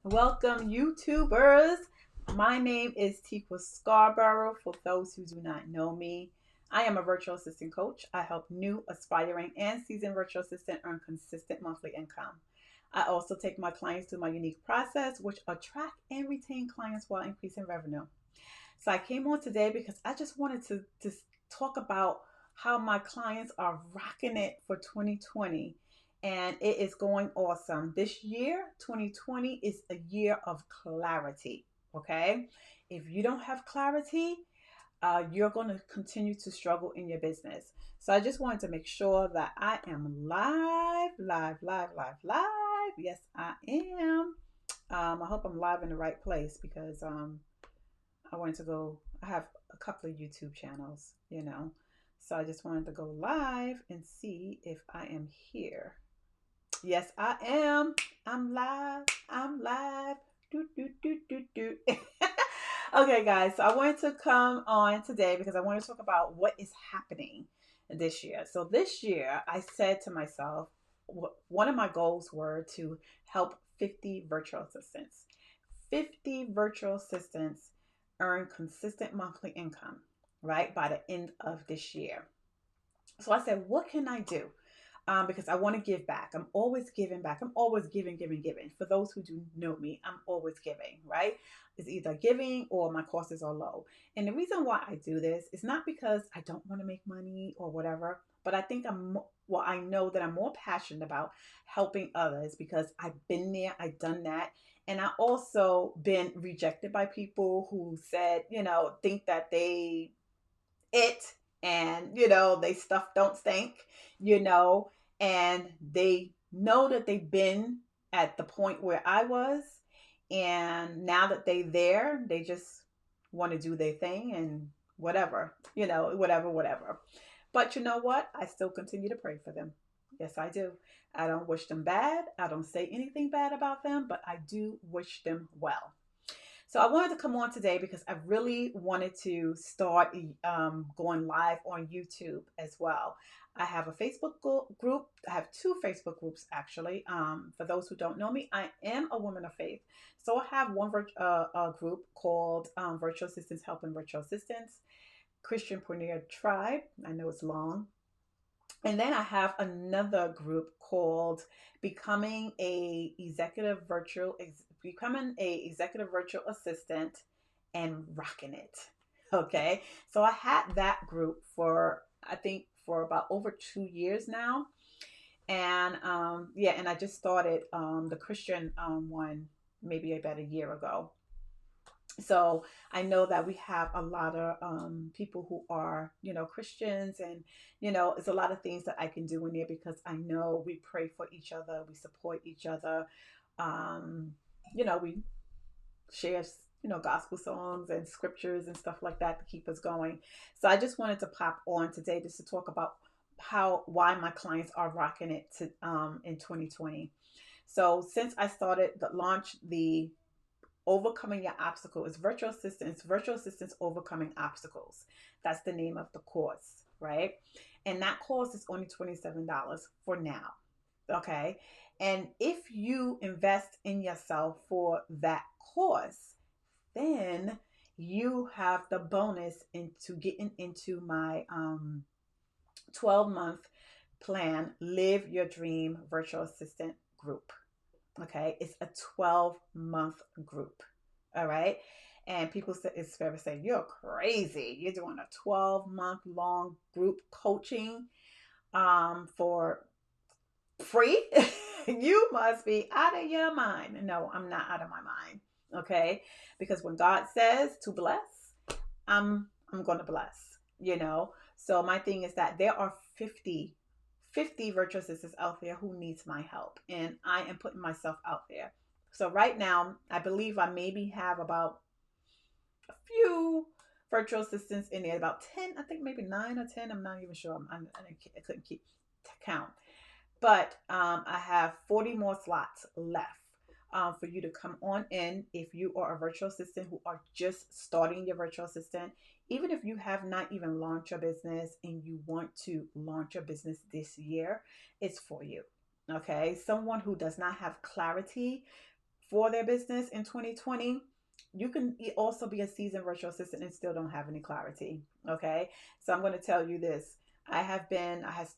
Welcome, YouTubers. My name is Teekwa Scarborough. For those who do not know me, I am a virtual assistant coach. I help new, aspiring, and seasoned virtual assistants earn consistent monthly income. I also take my clients through my unique process, which attract and retain clients while increasing revenue. So I came on today because I just wanted to just talk about how my clients are rocking it for 2020, and it is going awesome. This year, 2020, is a year of clarity. Okay. If you don't have clarity, you're going to continue to struggle in your business. So I just wanted to make sure that I am live, live, live, live, live. Yes, I am. I hope I'm live in the right place because I wanted to go, I have a couple of YouTube channels. So I just wanted to go live and see if I am here. Yes, I am. I'm live. I'm live. Do, do, do, do, do. Okay, guys. So I wanted to come on today because I want to talk about what is happening this year. So this year, I said to myself, one of my goals were to help 50 virtual assistants. 50 virtual assistants earn consistent monthly income, right, by the end of this year. So I said, what can I do? Because I want to give back. I'm always giving back. I'm always giving, giving, giving. For those who do know me, I'm always giving, right? It's either giving or my costs are low. And the reason why I do this is not because I don't want to make money or whatever, but I think I know that I'm more passionate about helping others because I've been there, I've done that. And I also been rejected by people who said, think that it and they stuff don't stink, you know and they know that they've been at the point where I was, and now that they there, they just want to do their thing and whatever. But you know what, I still continue to pray for them. Yes, I do. I don't wish them bad. I don't say anything bad about them, but I do wish them well. So I wanted to come on today because I really wanted to start going live on YouTube as well. I have a Facebook group. I have two Facebook groups actually. For those who don't know me, I am a woman of faith. So I have one group called Virtual Assistants Helping Virtual Assistants, Christian Pornier Tribe. I know it's long. And then I have another group called Becoming a Executive Virtual Assistant and Rocking It. Okay. So I had that group for, I think, for about over 2 years now. And yeah, and I just started the Christian one maybe about a year ago. So I know that we have a lot of people who are, Christians, and it's a lot of things that I can do in there because I know we pray for each other, we support each other. um we share, gospel songs and scriptures and stuff like that to keep us going. So I just wanted to pop on today just to talk about why my clients are rocking it to in 2020. So since I started the Overcoming Your Obstacle, is virtual assistants overcoming obstacles. That's the name of the course, right? And that course is only $27 for now. Okay. And if you invest in yourself for that course, then you have the bonus into getting into my 12-month plan, Live Your Dream Virtual Assistant group. Okay, it's a 12-month group. All right. And people say, it's fair to say, you're crazy. You're doing a 12-month long group coaching for free. You must be out of your mind. No, I'm not out of my mind. Okay. Because when God says to bless, I'm gonna bless. So my thing is that there are 50 virtual assistants out there who needs my help, and I am putting myself out there. So right now, I believe I maybe have about a few virtual assistants in there, about 10, I think maybe 9 or 10. I'm not even sure. I couldn't keep count. But I have 40 more slots left for you to come on in if you are a virtual assistant who are just starting your virtual assistant. Even if you have not even launched your business and you want to launch your business this year, it's for you. Okay. Someone who does not have clarity for their business in 2020, you can also be a seasoned virtual assistant and still don't have any clarity. Okay. So I'm going to tell you this. I have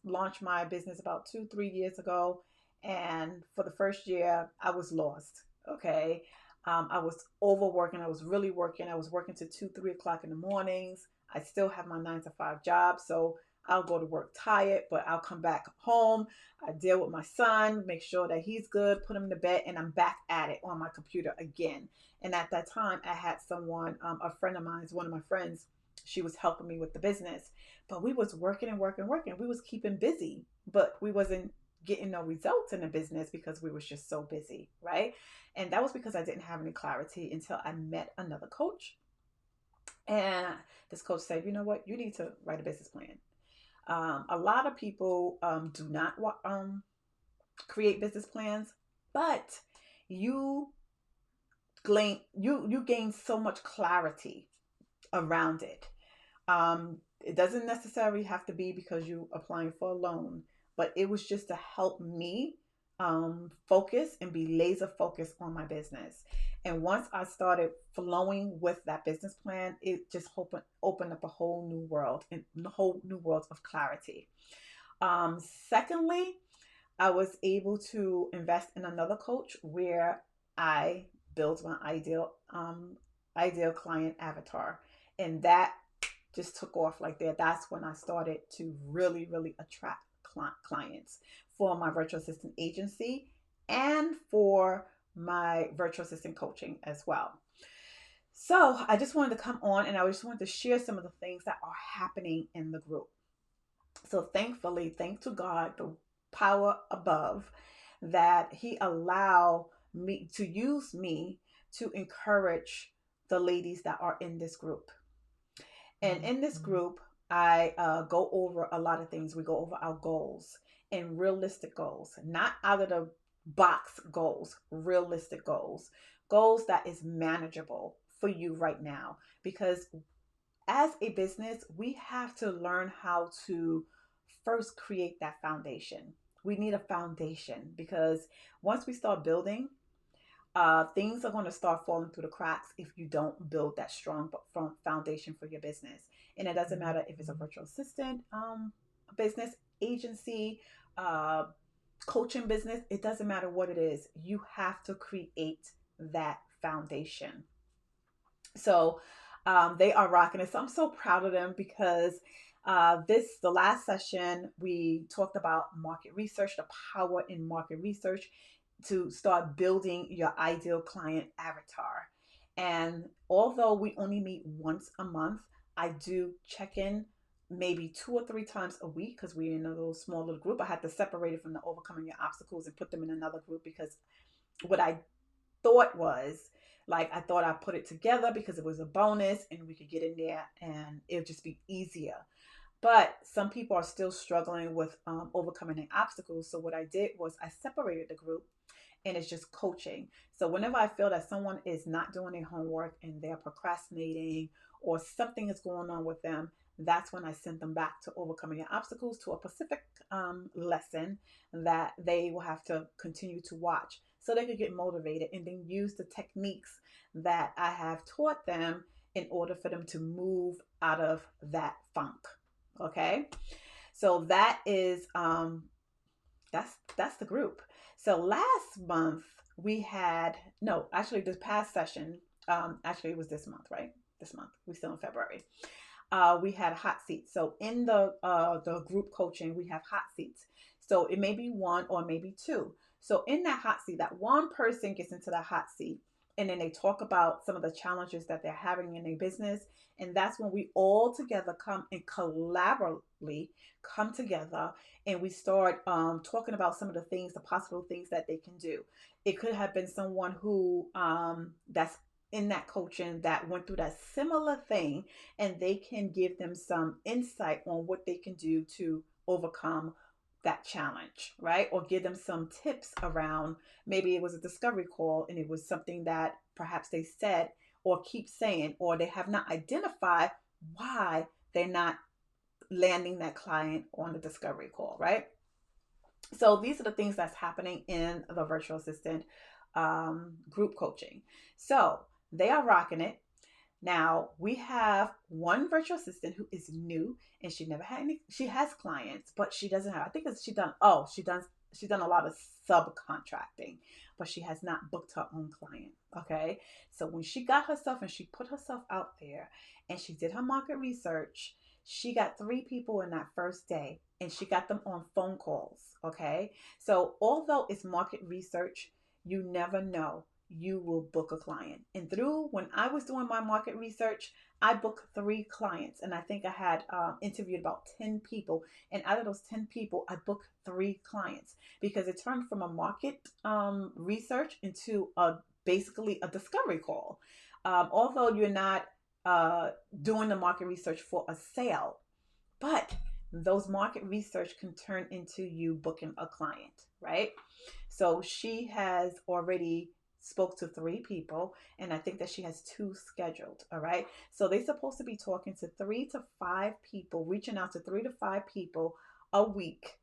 launched my business about 2, 3 years ago. And for the first year, I was lost. Okay. I was overworking. I was really working. I was working to 2, 3 o'clock in the mornings. I still have my 9 to 5 job. So I'll go to work tired, but I'll come back home. I deal with my son, make sure that he's good, put him to bed, and I'm back at it on my computer again. And at that time, I had someone, a friend of mine, one of my friends, she was helping me with the business. But we was working and working, working. We was keeping busy, but we wasn't getting no results in the business because we was just so busy, right? And that was because I didn't have any clarity until I met another coach. And this coach said, you know what? You need to write a business plan. A lot of people do not create business plans, but you you gain so much clarity around it. It doesn't necessarily have to be because you applying for a loan, but it was just to help me focus and be laser focused on my business. And once I started flowing with that business plan, it just opened up a whole new world and a whole new world of clarity. Secondly, I was able to invest in another coach where I built my ideal client avatar, and that just took off like that. That's when I started to really attract clients for my virtual assistant agency and for my virtual assistant coaching as well. So I just wanted to come on and I just wanted to share some of the things that are happening in the group. So thankfully, thank to God, the power above, that He allow me to use me to encourage the ladies that are in this group. And in this group, I go over a lot of things. We go over our goals and realistic goals, not out of the box goals, realistic goals, goals that is manageable for you right now. Because as a business, we have to learn how to first create that foundation. We need a foundation because once we start building, things are going to start falling through the cracks if you don't build that strong foundation for your business. And it doesn't matter if it's a virtual assistant business, agency, uh, coaching business, it doesn't matter what it is. You have to create that foundation. So they are rocking it. So I'm so proud of them because the last session, we talked about market research, the power in market research to start building your ideal client avatar. And although we only meet once a month, I do check in maybe 2 or 3 times a week because we're in a little small little group. I had to separate it from the overcoming your obstacles and put them in another group because what I thought was like I thought I put it together because it was a bonus and we could get in there and it would just be easier. But some people are still struggling with overcoming their obstacles. So what I did was I separated the group and it's just coaching. So whenever I feel that someone is not doing their homework and they're procrastinating or something is going on with them, that's when I send them back to overcoming your obstacles to a specific lesson that they will have to continue to watch so they could get motivated and then use the techniques that I have taught them in order for them to move out of that funk. Okay. So that is that's the group. So last month we had no, actually this past session, actually it was this month, right? This month. We're still in February. We had hot seats. So in the group coaching, we have hot seats. So it may be one or maybe two. So in that hot seat, that one person gets into that hot seat and then they talk about some of the challenges that they're having in their business. And that's when we all together come and collaboratively come together and we start talking about some of the things, the possible things that they can do. It could have been someone who that's in that coaching that went through that similar thing and they can give them some insight on what they can do to overcome that challenge, right? Or give them some tips around maybe it was a discovery call and it was something that perhaps they said or keep saying, or they have not identified why they're not landing that client on the discovery call, right? So these are the things that's happening in the virtual assistant group coaching. So they are rocking it. Now we have one virtual assistant who is new and she never had any, she has clients, but she doesn't have, I think it's, she's done a lot of subcontracting, but she has not booked her own client. Okay. So when she got herself and she put herself out there and she did her market research, she got 3 people in that first day and she got them on phone calls. Okay. So although it's market research, you never know, you will book a client. And through when I was doing my market research, I booked 3 clients, and I think I had interviewed about 10 people. And out of those 10 people, I booked 3 clients because it turned from a market research into a basically a discovery call. Although you're not uh, doing the market research for a sale, but those market research can turn into you booking a client, right? So she has already spoke to 3 people, and I think that she has 2 scheduled. All right. So they're supposed to be talking to 3 to 5 people, reaching out to 3 to 5 people a week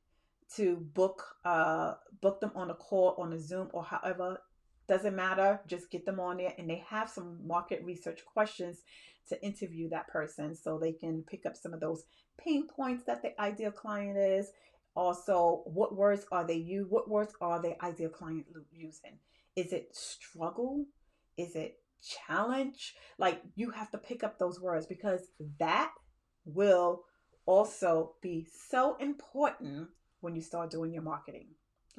to book them on a call, on a Zoom, or however. Doesn't matter, just get them on there, and they have some market research questions to interview that person so they can pick up some of those pain points that the ideal client is. Also, what words are they use? What words are the ideal client using? Is it struggle? Is it challenge? Like, you have to pick up those words because that will also be so important when you start doing your marketing.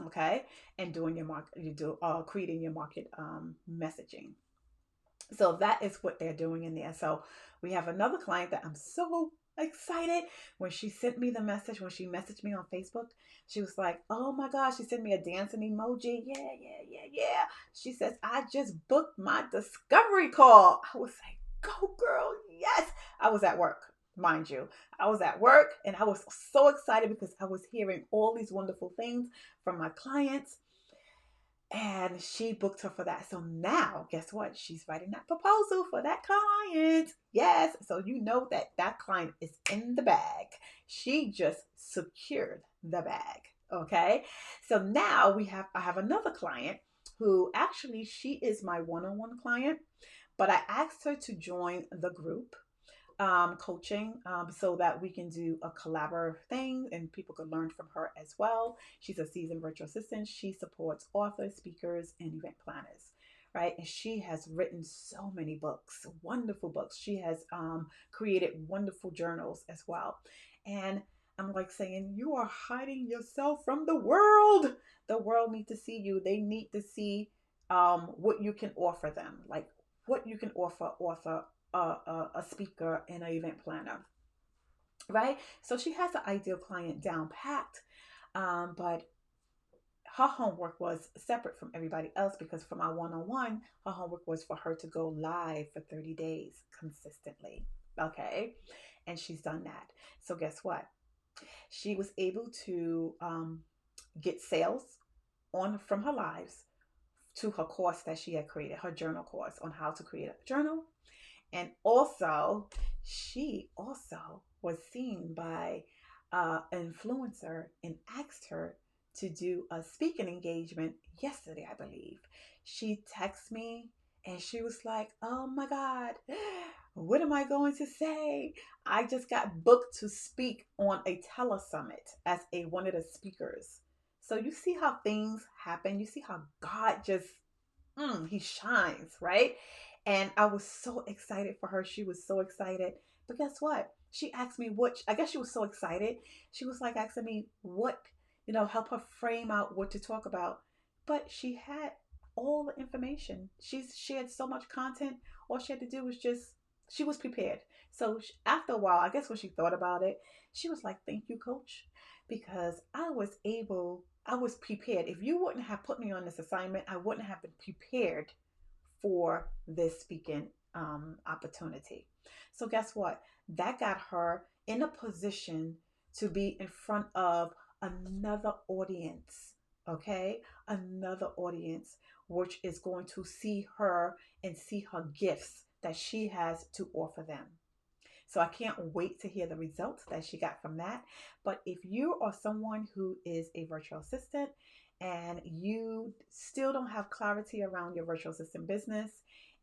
Okay. And doing your market, you do creating your market messaging. So that is what they're doing in there. So we have another client that I'm so excited. When she sent me the message, when she messaged me on Facebook, she was like, oh my gosh, she sent me a dancing emoji. Yeah, yeah, yeah, yeah. She says, I just booked my discovery call. I was like, go girl, yes. I was at work, mind you. I was at work and I was so excited because I was hearing all these wonderful things from my clients, and she booked her for that. So now, guess what? She's writing that proposal for that client. Yes. So you know that that client is in the bag. She just secured the bag. Okay. So now I have another client who actually she is my one-on-one client, but I asked her to join the group coaching so that we can do a collaborative thing and people could learn from her as well. She's a seasoned virtual assistant. She supports authors, speakers, and event planners. Right. And she has written so many books, wonderful books. She has created wonderful journals as well. And I'm like saying, you are hiding yourself from the world. The world needs to see you. They need to see what you can offer them, like what you can offer a speaker and an event planner, right? So she has an ideal client down packed, but her homework was separate from everybody else because for my one-on-one, her homework was for her to go live for 30 days consistently. Okay. And she's done that. So guess what? She was able to get sales on from her lives to her course that she had created, her journal course on how to create a journal. And also, she also was seen by an influencer and asked her to do a speaking engagement yesterday, I believe. She texted me and she was like, oh my God, what am I going to say? I just got booked to speak on a telesummit as a one of the speakers. So you see how things happen. You see how God just he shines, right? And I was so excited for her. She was so excited. But guess what? She asked me what, I guess she was so excited. She was like asking me what, help her frame out what to talk about. But she had all the information. She's shared so much content. All she had to do was just, she was prepared. So after a while, I guess when she thought about it, she was like, thank you, coach, because I was prepared. If you wouldn't have put me on this assignment, I wouldn't have been prepared for this speaking opportunity. So, guess what? That got her in a position to be in front of another audience, okay? Another audience, which is going to see her and see her gifts that she has to offer them. So I can't wait to hear the results that she got from that. But if you are someone who is a virtual assistant and you still don't have clarity around your virtual assistant business,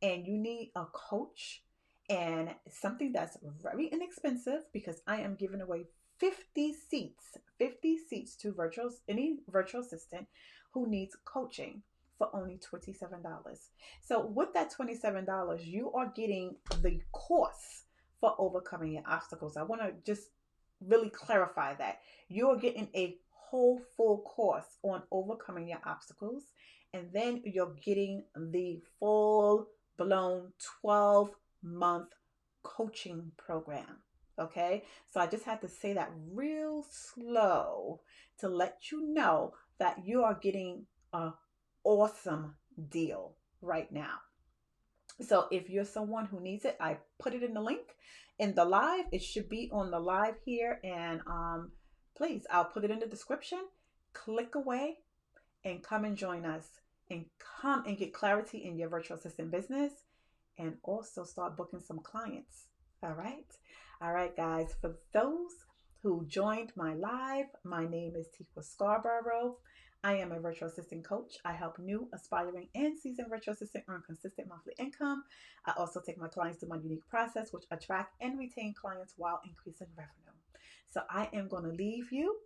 and you need a coach and something that's very inexpensive, because I am giving away 50 seats to any virtual assistant who needs coaching for only $27. So with that $27, you are getting the course for overcoming your obstacles. I want to just really clarify that you're getting a whole full course on overcoming your obstacles, and then you're getting the full blown 12-month coaching program. Okay, so I just had to say that real slow to let you know that you are getting a awesome deal right now. So if you're someone who needs it, I put it in the link in the live. It should be on the live here. And please, I'll put it in the description. Click away and come and join us, and come and get clarity in your virtual assistant business, and also start booking some clients. All right. All right, guys. For those who joined my live, my name is Teekwa Scarborough. I am a virtual assistant coach. I help new, aspiring, and seasoned virtual assistants earn consistent monthly income. I also take my clients through my unique process, which attract and retain clients while increasing revenue. So I am going to leave you,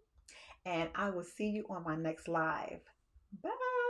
and I will see you on my next live. Bye.